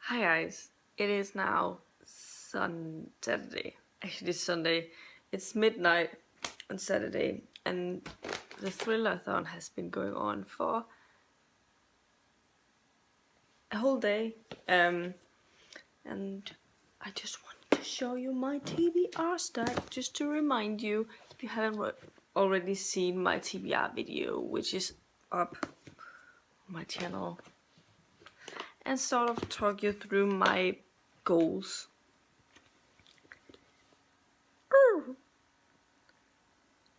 Hi guys, it is now Saturday. Actually, it's Sunday. It's midnight on Saturday, and the Thrillerathon has been going on for a whole day. And I just wanted to show you my TBR stack, just to remind you if you haven't already seen my TBR video, which is up on my channel, and sort of talk you through my goals.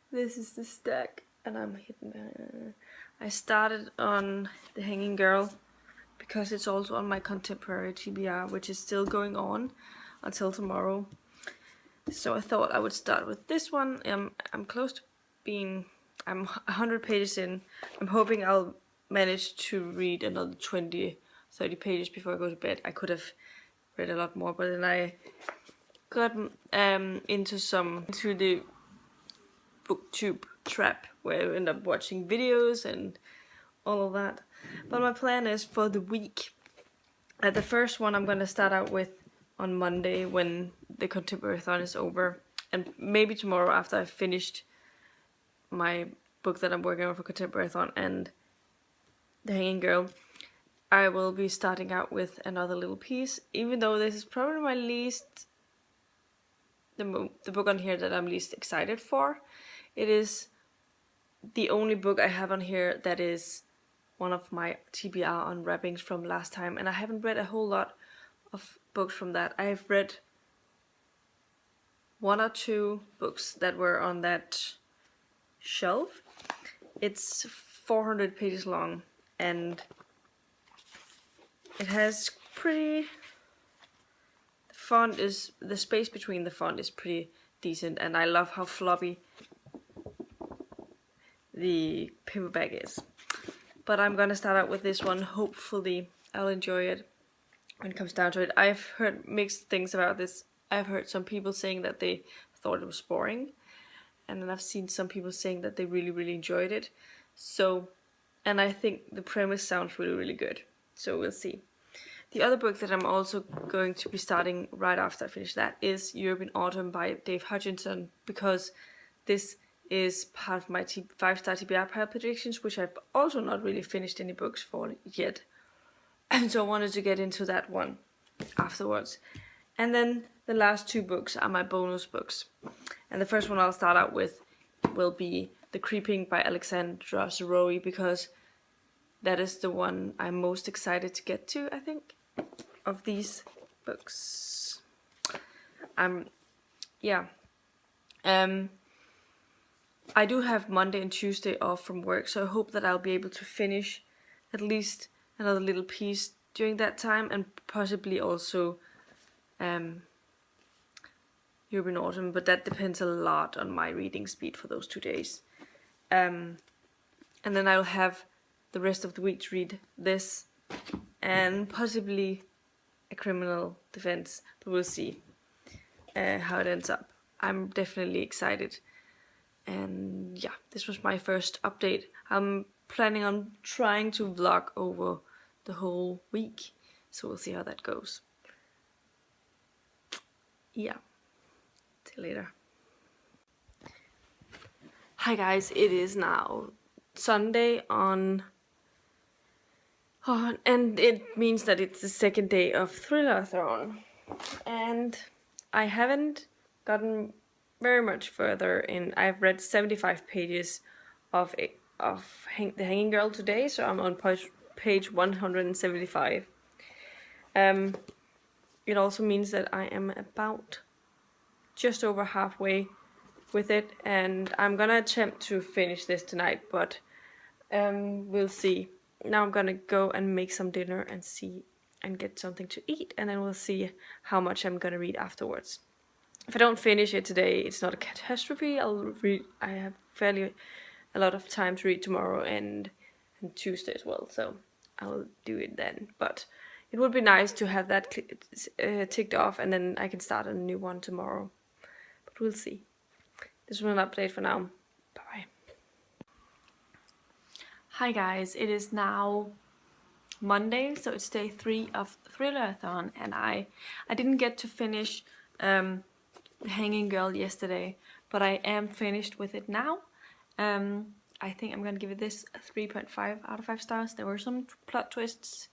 This is the stack, and I'm hidden behind. I started on The Hanging Girl because it's also on my contemporary TBR, which is still going on until tomorrow. So I thought I would start with this one. I'm close to being. I'm 100 pages in. I'm hoping I'll manage to read another 20, 30 pages before I go to bed. I could have read a lot more, but then I got into the booktube trap where I end up watching videos and all of that. But my plan is for the week. The first one I'm gonna start out with on Monday when the Thrillerathon is over, and maybe tomorrow after I've finished my book that I'm working on for Thrillerathon and The Hanging Girl. I will be starting out with another little piece, even though this is probably my least, the book on here that I'm least excited for. It is the only book I have on here that is one of my TBR unwrappings from last time, and I haven't read a whole lot of books from that. I have read 1 or 2 books that were on that shelf. It's 400 pages long, and it has pretty... the space between the font is pretty decent, and I love how floppy the paperback is. But I'm gonna start out with this one. Hopefully I'll enjoy it when it comes down to it. I've heard mixed things about this. I've heard some people saying that they thought it was boring, and then I've seen some people saying that they really enjoyed it. So, and I think the premise sounds really good. So we'll see. The other book that I'm also going to be starting right after I finish that is European Autumn by Dave Hutchinson, because this is part of my 5-star TBR pile predictions, which I've also not really finished any books for yet. And so I wanted to get into that one afterwards. And then the last 2 books are my bonus books. And the first one I'll start out with will be The Creeping by Alexandra Zeroy, because that is the one I'm most excited to get to, I think, of these books. I do have Monday and Tuesday off from work, so I hope that I'll be able to finish at least another little piece during that time, and possibly also European Autumn, but that depends a lot on my reading speed for those 2 days. And then I'll have the rest of the week to read this and possibly a criminal defense, but we'll see how it ends up. I'm definitely excited. And yeah, this was my first update. I'm planning on trying to vlog over the whole week, so we'll see how that goes. Yeah, see you later. Hi guys, it is now Sunday and it means that it's the second day of Thrillerathon, and I haven't gotten very much further in. I've read 75 pages of The Hanging Girl today, so I'm on page 175. It also means that I am about just over halfway with it, and I'm gonna attempt to finish this tonight, but we'll see. Now I'm gonna go and make some dinner and get something to eat, and then we'll see how much I'm gonna read afterwards. If I don't finish it today, it's not a catastrophe. I have a lot of time to read tomorrow and Tuesday as well, so I'll do it then. But it would be nice to have that ticked off, and then I can start a new one tomorrow. But we'll see. This was an update for now. Bye. Hi guys, it is now Monday, so it's day 3 of Thrillerathon, and I didn't get to finish The Hanging Girl yesterday, but I am finished with it now. I think I'm gonna give it this 3.5 out of 5 stars. There were some plot twists,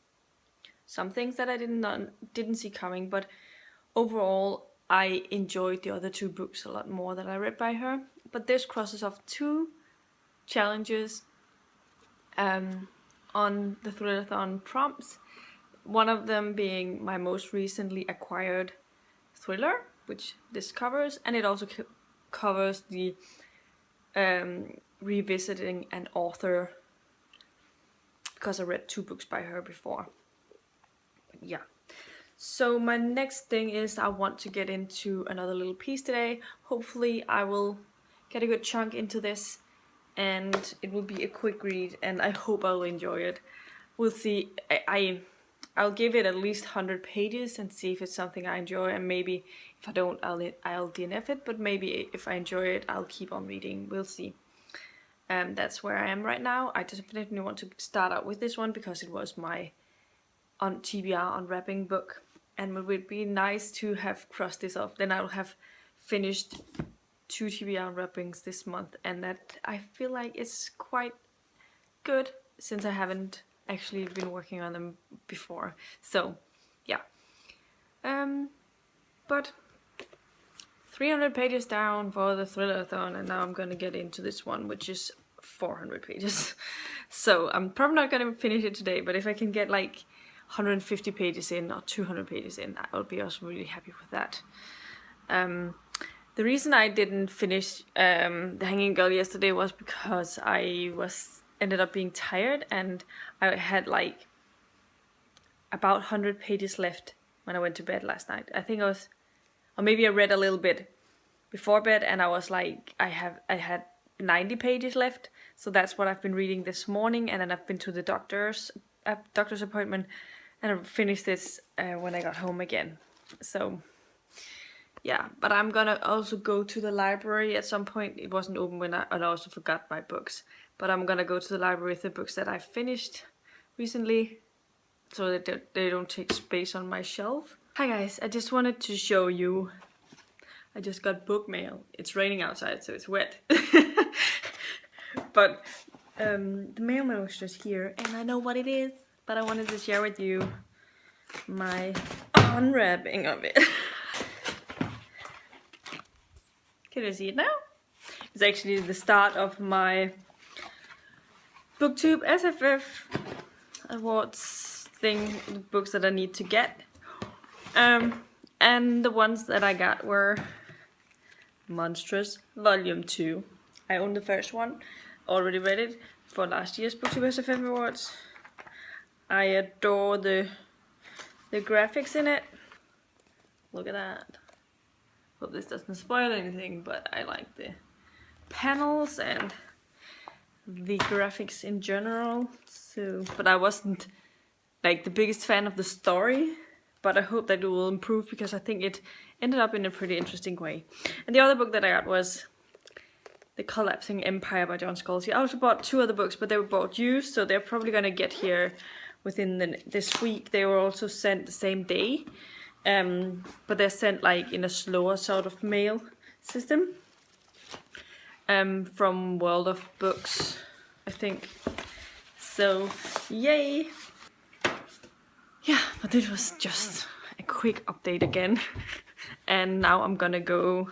some things that I didn't see coming, but overall I enjoyed the other 2 books a lot more that I read by her. But this crosses off 2 challenges on the Thrillerathon prompts. One of them being my most recently acquired thriller, which this covers, and it also covers the revisiting an author, because I read 2 books by her before. But yeah. So my next thing is I want to get into another little piece today. Hopefully I will get a good chunk into this and it will be a quick read, and I hope I'll enjoy it. We'll see. I'll give it at least 100 pages and see if it's something I enjoy, and maybe if I don't, I'll DNF it, but maybe if I enjoy it, I'll keep on reading. We'll see. That's where I am right now. I definitely want to start out with this one because it was my TBR unwrapping book, and it would be nice to have crossed this off. Then I'll have finished 2 TBR unwrappings this month, and that I feel like it's quite good since I haven't actually been working on them before. So yeah, but 300 pages down for the Thrillerathon, and now I'm gonna get into this one, which is 400 pages. So I'm probably not gonna finish it today, but if I can get like 150 pages in or 200 pages in, I would be also really happy with that. The reason I didn't finish The Hanging Girl yesterday was because I ended up being tired, and I had like about 100 pages left when I went to bed last night. I think I was, or maybe I read a little bit before bed, and I was like, I had 90 pages left, so that's what I've been reading this morning, and then I've been to the doctor's appointment, and I finished this when I got home again. So yeah, but I'm gonna also go to the library at some point. It wasn't open when I also forgot my books, but I'm gonna go to the library with the books that I finished recently, so that they don't take space on my shelf. Hi guys, I just wanted to show you, I just got book mail. It's raining outside, so it's wet. But the mailman was just here, and I know what it is, but I wanted to share with you my unwrapping of it. Can you see it now? It's actually the start of my BookTube SFF awards thing, the books that I need to get. And the ones that I got were Monstrous Volume 2. I own the first one, already read it for last year's BookTube SFF awards. I adore the graphics in it. Look at that. Hope this doesn't spoil anything, but I like the panels and the graphics in general. So, but I wasn't like the biggest fan of the story, but I hope that it will improve because I think it ended up in a pretty interesting way. And the other book that I got was The Collapsing Empire by John Scalzi. I also bought 2 other books, but they were bought used, so they're probably gonna get here within this week. They were also sent the same day. But they're sent like in a slower sort of mail system from World of Books, I think. So yay! Yeah, but this was just a quick update again, and now I'm gonna go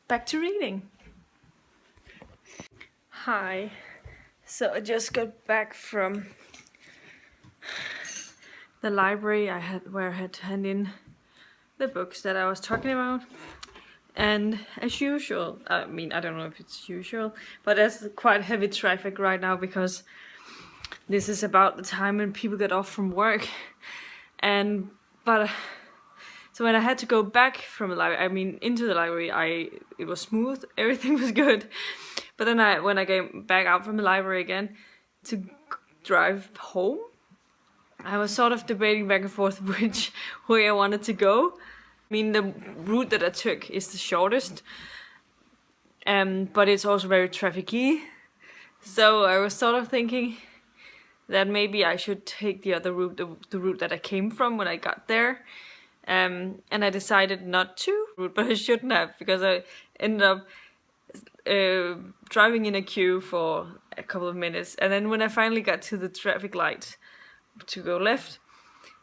back to reading. Hi, so I just got back from the library where I had to hand in the books that I was talking about, and as usual, I mean, I don't know if it's usual, but there's quite heavy traffic right now because this is about the time when people get off from work, so when I had to go back from the library, I mean into the library, it was smooth, everything was good, but then when I came back out from the library again to drive home, I was sort of debating back and forth which way I wanted to go. I mean, the route that I took is the shortest, but it's also very trafficy. So I was sort of thinking, that maybe I should take the other route, the route that I came from when I got there. And I decided not to, but I shouldn't have, because I ended up driving in a queue for a couple of minutes. And then when I finally got to the traffic light to go left,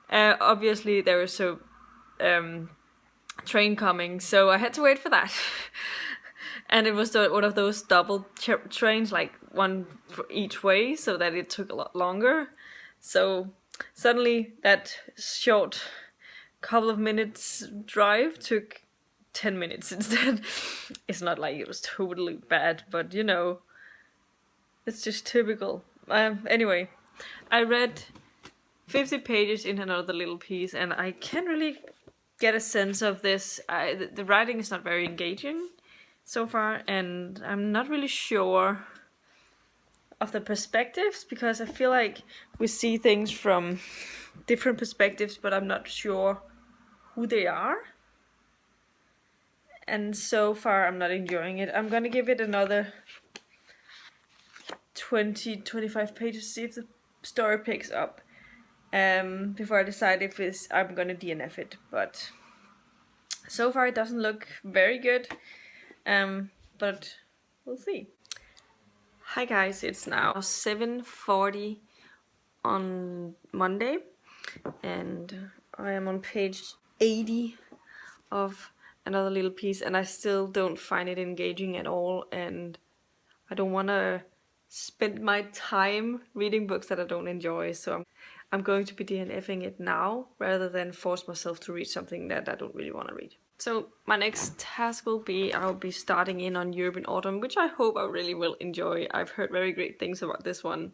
obviously there was a train coming, so I had to wait for that. And it was one of those double trains, like one for each way, so that it took a lot longer. So suddenly that short couple of minutes drive took 10 minutes instead. It's not like it was totally bad, but you know, it's just typical. Anyway, I read 50 pages in another little piece, and I can't really get a sense of this. The writing is not very engaging so far, and I'm not really sure of the perspectives, because I feel like we see things from different perspectives, but I'm not sure who they are. And so far I'm not enjoying it. I'm gonna give it another 20-25 pages to see if the story picks up before I decide if I'm gonna DNF it. But so far it doesn't look very good, but we'll see. Hi guys, it's now 7:40 on Monday, and I am on page 80 of another little piece, and I still don't find it engaging at all, and I don't want to spend my time reading books that I don't enjoy, so I'm going to be DNFing it now rather than force myself to read something that I don't really want to read. So my next task will be, I'll be starting in on European Autumn, which I hope I really will enjoy. I've heard very great things about this one.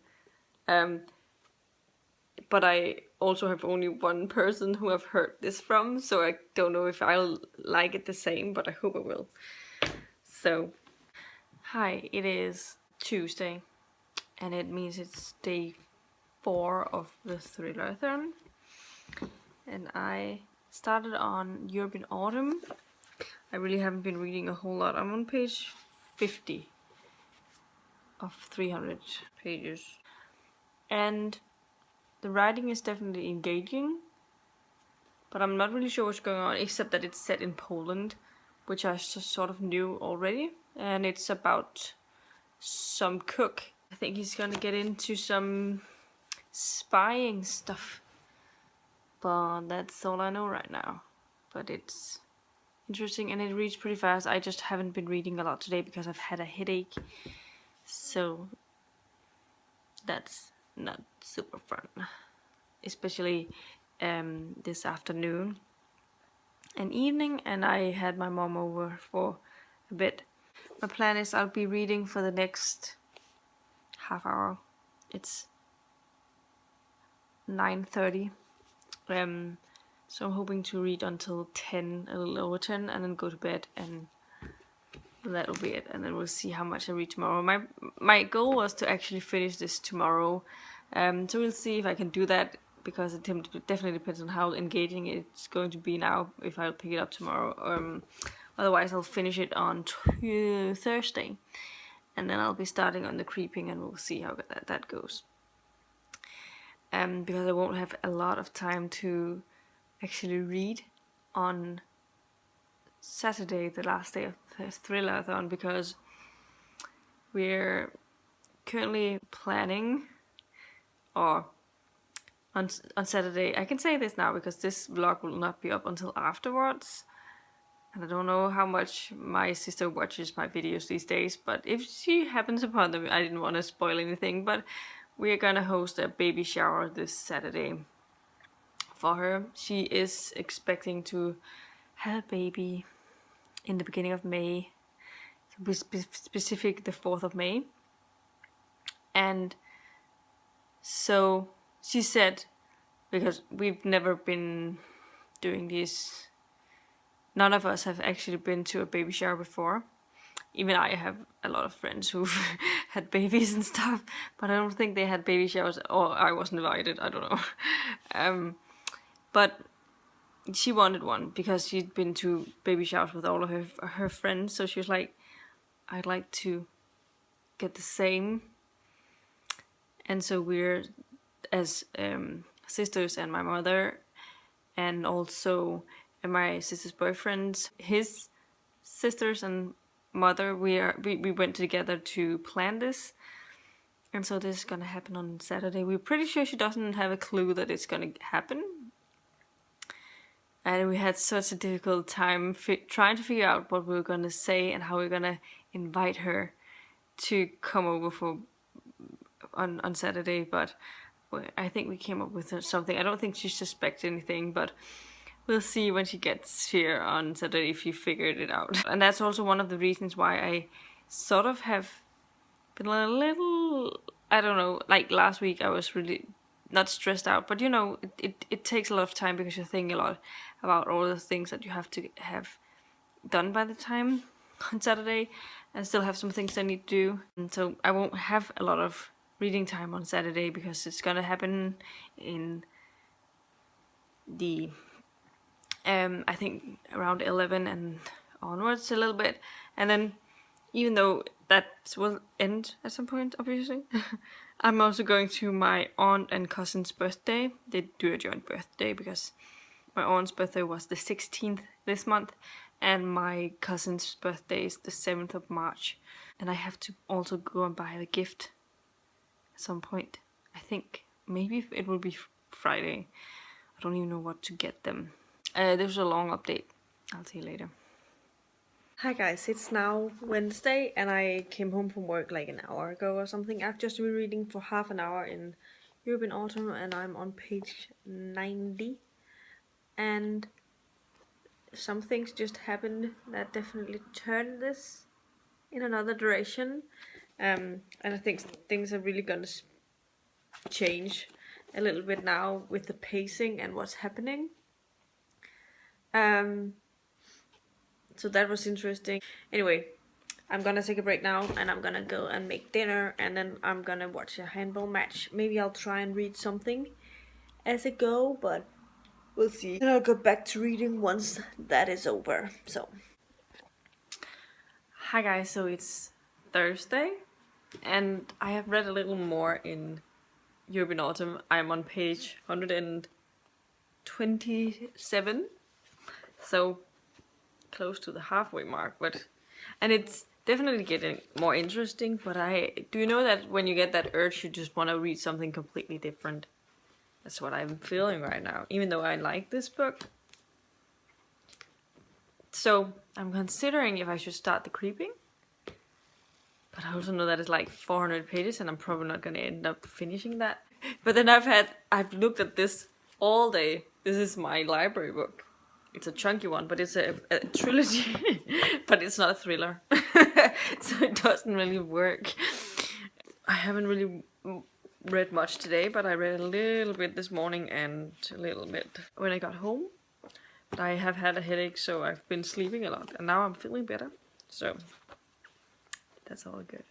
But I also have only one person who I've heard this from, so I don't know if I'll like it the same, but I hope I will. So, hi, it is Tuesday, and it means it's day 4 of the Thrillerathon, and I started on European Autumn. I really haven't been reading a whole lot. I'm on page 50 of 300 pages, and the writing is definitely engaging, but I'm not really sure what's going on, except that it's set in Poland, which I sort of knew already, and it's about some cook. I think he's gonna get into some spying stuff, but that's all I know right now. But it's interesting, and it reads pretty fast. I just haven't been reading a lot today because I've had a headache, so that's not super fun, especially this afternoon and evening, and I had my mom over for a bit. My plan is I'll be reading for the next half hour. It's 9:30, so I'm hoping to read until 10, a little over 10, and then go to bed, and that'll be it. And then we'll see how much I read tomorrow. My goal was to actually finish this tomorrow, so we'll see if I can do that, because it definitely depends on how engaging it's going to be now, if I'll pick it up tomorrow. Otherwise I'll finish it on Thursday, and then I'll be starting on the creeping, and we'll see how that goes. Because I won't have a lot of time to actually read on Saturday, the last day of the Thrillerathon, because we're currently planning, or on Saturday, I can say this now because this vlog will not be up until afterwards, and I don't know how much my sister watches my videos these days, but if she happens upon them, I didn't want to spoil anything, but we are gonna host a baby shower this Saturday for her. She is expecting to have a baby in the beginning of May, to be specific, the 4th of May. And so she said, because we've never been doing this, none of us have actually been to a baby shower before. Even I have a lot of friends who've had babies and stuff, but I don't think they had baby showers, or I wasn't invited, I don't know. But she wanted one because she'd been to baby showers with all of her friends, so she was like, I'd like to get the same. And so we're as sisters and my mother, and also my sister's boyfriend, his sisters and mother. We went together to plan this, and so this is gonna happen on Saturday. We're pretty sure she doesn't have a clue that it's gonna happen, and we had such a difficult time trying to figure out what we were gonna say and how we were gonna invite her to come over for on Saturday. But I think we came up with something. I don't think she suspects anything, but we'll see when she gets here on Saturday if she figured it out. And that's also one of the reasons why I sort of have been a little, I don't know, like last week I was really not stressed out, but you know, it takes a lot of time because you think a lot about all the things that you have to have done by the time on Saturday, and still have some things I need to do. And so I won't have a lot of reading time on Saturday because it's gonna happen in the I think around 11 and onwards a little bit, and then even though that will end at some point, obviously, I'm also going to my aunt and cousin's birthday. They do a joint birthday because my aunt's birthday was the 16th this month, and my cousin's birthday is the 7th of March. And I have to also go and buy the gift at some point. I think maybe it will be Friday. I don't even know what to get them. This was a long update. I'll see you later. Hi guys, it's now Wednesday and I came home from work like an hour ago or something. I've just been reading for half an hour in European Autumn and I'm on page 90. And some things just happened that definitely turned this in another direction. And I think things are really gonna change a little bit now with the pacing and what's happening. So that was interesting. Anyway, I'm gonna take a break now and I'm gonna go and make dinner and then I'm gonna watch a handball match. Maybe I'll try and read something as I go, but we'll see. And I'll go back to reading once that is over. So, hi guys, so it's Thursday and I have read a little more in European Autumn. I'm on page 127. So close to the halfway mark, and it's definitely getting more interesting. But do you know that when you get that urge, you just want to read something completely different? That's what I'm feeling right now, even though I like this book. So I'm considering if I should start The Creeping, but I also know that it's like 400 pages and I'm probably not going to end up finishing that. But then I've looked at this all day. This is my library book. It's a chunky one, but it's a trilogy, but it's not a thriller, so it doesn't really work. I haven't really read much today, but I read a little bit this morning and a little bit when I got home. But I have had a headache, so I've been sleeping a lot, and now I'm feeling better, so that's all good.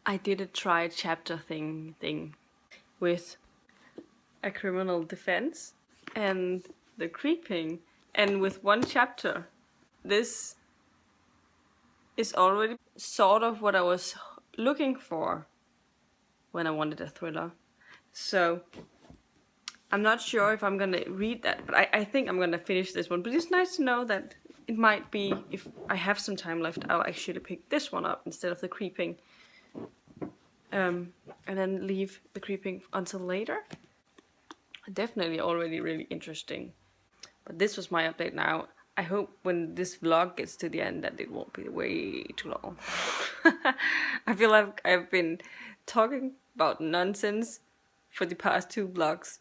I did a try chapter thing with a criminal defense and The Creeping. And with one chapter, this is already sort of what I was looking for when I wanted a thriller. So I'm not sure if I'm gonna read that, but I think I'm gonna finish this one. But it's nice to know that it might be, if I have some time left, I'll actually pick this one up instead of The Creeping. And then leave The Creeping until later. Definitely already really interesting. But this was my update now. I hope when this vlog gets to the end that it won't be way too long. I feel like I've been talking about nonsense for the past 2 vlogs.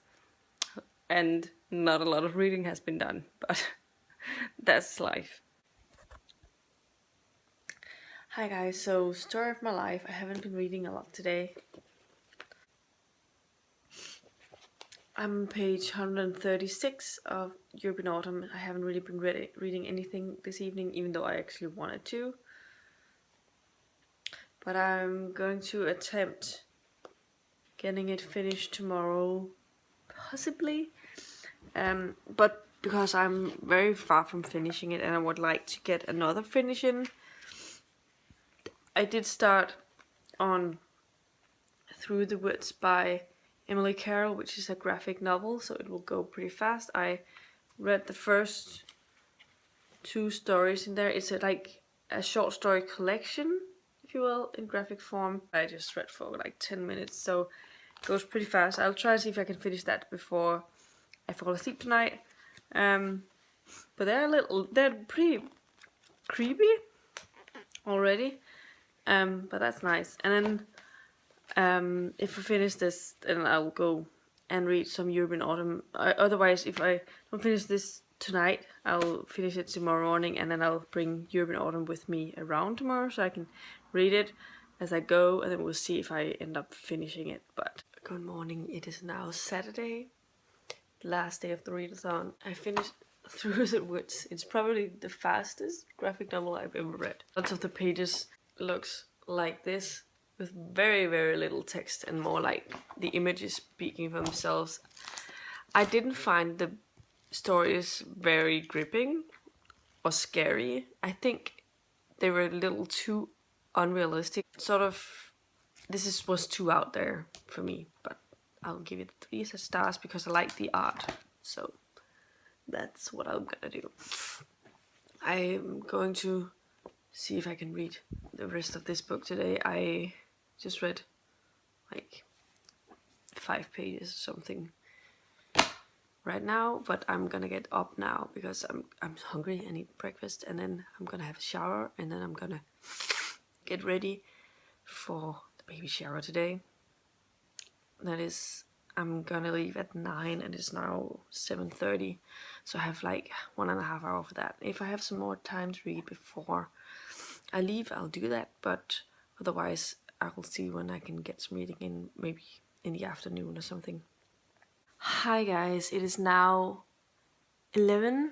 And not a lot of reading has been done. But that's life. Hi guys, so story of my life. I haven't been reading a lot today. I'm on page 136 of European Autumn. I haven't really been reading anything this evening, even though I actually wanted to. But I'm going to attempt getting it finished tomorrow, possibly. But because I'm very far from finishing it and I would like to get another finish in, I did start on Through the Woods by Emily Carroll, which is a graphic novel, so it will go pretty fast. I read the first 2 stories in there. It's like a short story collection, if you will, in graphic form. I just read for like 10 minutes, so it goes pretty fast. I'll try to see if I can finish that before I fall asleep tonight. But they're pretty creepy already. But that's nice. And then if I finish this, then I'll go and read some European Autumn. Otherwise, if I don't finish this tonight, I'll finish it tomorrow morning, and then I'll bring European Autumn with me around tomorrow so I can read it as I go, and then we'll see if I end up finishing it. But good morning, it is now Saturday, last day of the readathon. I finished Through the Woods. It's probably the fastest graphic novel I've ever read. Lots of the pages looks like this, with very, very little text and more like the images speaking for themselves. I didn't find the stories very gripping or scary. I think they were a little too unrealistic. Sort of, was too out there for me, but I'll give it 3 stars because I like the art. So that's what I'm gonna do. I'm going to see if I can read the rest of this book today. I just read like 5 pages or something right now, but I'm gonna get up now because I'm hungry. I need breakfast, and then I'm gonna have a shower, and then I'm gonna get ready for the baby shower today. That is, I'm gonna leave at 9 and it's now 7:30, so I have like 1.5 hours for that. If I have some more time to read before I leave, I'll do that, but otherwise I will see when I can get some reading in, maybe in the afternoon or something. Hi guys, it is now 11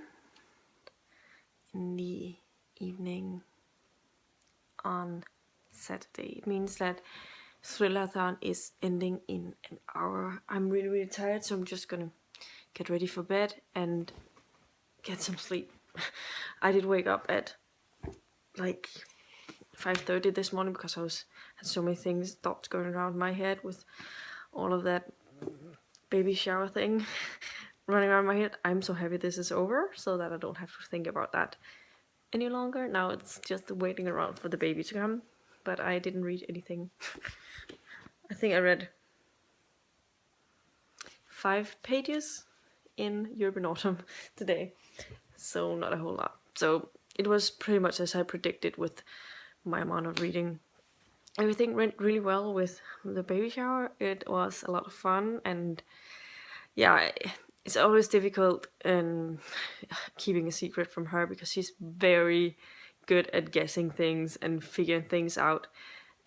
in the evening on Saturday. It means that Thrillerathon is ending in an hour. I'm really, really tired, so I'm just gonna get ready for bed and get some sleep. I did wake up at like 5:30 this morning because I had so many thoughts going around my head with all of that baby shower thing running around my head. I'm so happy this is over so that I don't have to think about that any longer. Now it's just waiting around for the baby to come, but I didn't read anything. I think I read 5 pages in European Autumn today, so not a whole lot. So it was pretty much as I predicted with my amount of reading. Everything went really well with the baby shower. It was a lot of fun, and yeah, it's always difficult keeping a secret from her because she's very good at guessing things and figuring things out.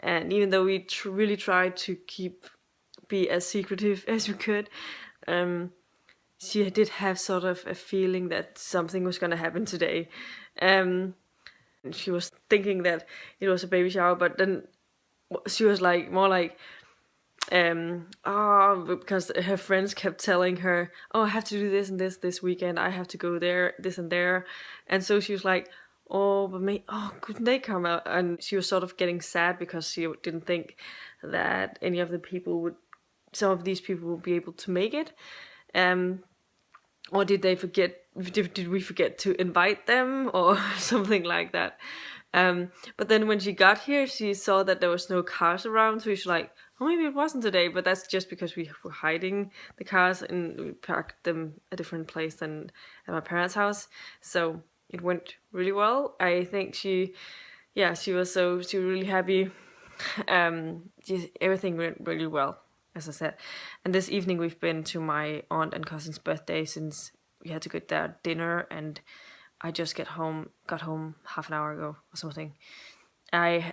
And even though we really tried to be as secretive as we could, she did have sort of a feeling that something was gonna happen today. She was thinking that it was a baby shower, but then she was like more like, because her friends kept telling her, oh, I have to do this and this weekend, I have to go there, this and there, and so she was like, oh, but couldn't they come out? And she was sort of getting sad because she didn't think that some of these people would be able to make it. Or did they forget? Did we forget to invite them or something like that? But then when she got here, she saw that there was no cars around, so she's like, oh, maybe it wasn't today. But that's just because we were hiding the cars and we parked them a different place than at my parents' house. So it went really well. I think she was really happy. Everything went really well, as I said. And this evening we've been to my aunt and cousin's birthday since we had to get their dinner, and I just got home half an hour ago or something. I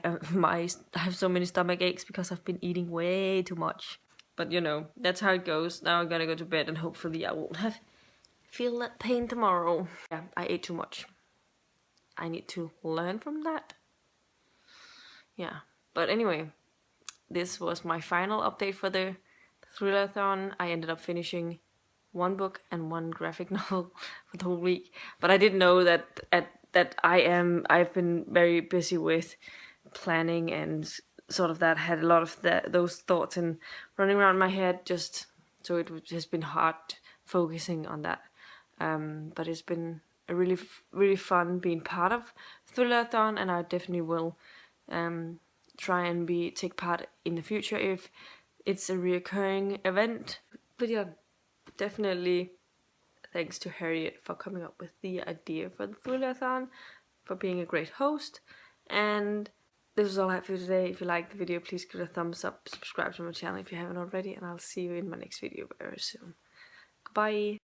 have so many stomach aches because I've been eating way too much. But that's how it goes. Now I'm gonna go to bed and hopefully I won't feel that pain tomorrow. Yeah, I ate too much. I need to learn from that. Yeah, but anyway, this was my final update for the Thrillerathon. I ended up finishing 1 book and 1 graphic novel for the whole week, but I didn't know that I've been very busy with planning and sort of that had a lot of those thoughts and running around my head, just so it has been hard focusing on that. But it's been a really fun being part of Thrillerathon, and I definitely will try and take part in the future if it's a reoccurring event. But yeah, definitely thanks to Harriet for coming up with the idea for the Thrillerathon, for being a great host. And this is all I have for you today. If you liked the video, please give it a thumbs up, subscribe to my channel if you haven't already, and I'll see you in my next video very soon. Goodbye.